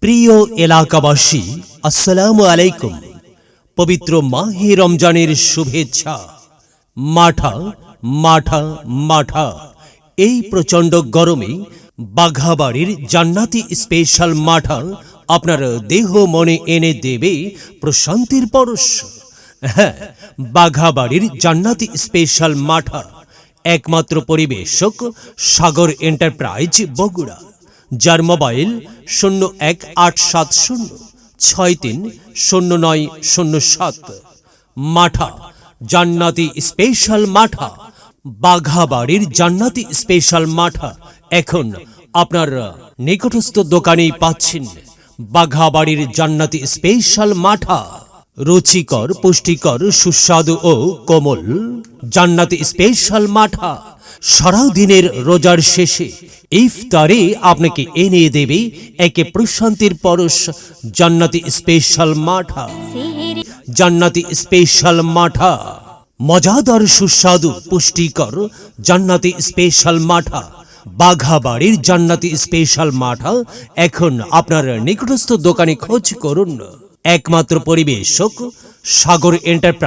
প্রিয় এলাকাবাসী, আসসালামু আলাইকুম। পবিত্র মাহে রমজানের শুভেচ্ছা। মাঠা মাঠা মাঠা এই প্রচণ্ড গরমে বাঘাবাড়ির জান্নাতি স্পেশাল মাঠা আপনার দেহ মনে এনে দেবে প্রশান্তির পরশ। হ্যাঁ, বাঘাবাড়ির জান্নাতি স্পেশাল মাঠা একমাত্র পরিবেশক সাগর এন্টারপ্রাইজ বগুড়া, যার মোবাইল 0170630907। মাঠা জান্নাতি স্পেশাল মাঠা, বাঘাবাড়ির জান্নাতি স্পেশাল মাঠা এখন আপনার নিকটস্থ দোকানেই পাচ্ছেন। বাঘাবাড়ির জান্নাতি স্পেশাল মাঠা রুচিকর, পুষ্টিকর, সুস্বাদু ও কোমল জান্নাতি স্পেশাল মাঠা সারাদিনের রোজার শেষে ইফতারে আপনাকে এনে দেবে একে প্রশান্তির পরশ। জান্নাতি স্পেশাল মাঠা, জান্নাতি স্পেশাল মাঠা মজাদার, সুস্বাদু, পুষ্টিকর জান্নাতি স্পেশাল মাঠা। বাঘাবাড়ির জান্নাতি স্পেশাল মাঠা এখন আপনার নিকটস্থ দোকানে খোঁজ করুন। একমাত্র পরিবেশক সাগর এন্টারপ্রাইজ।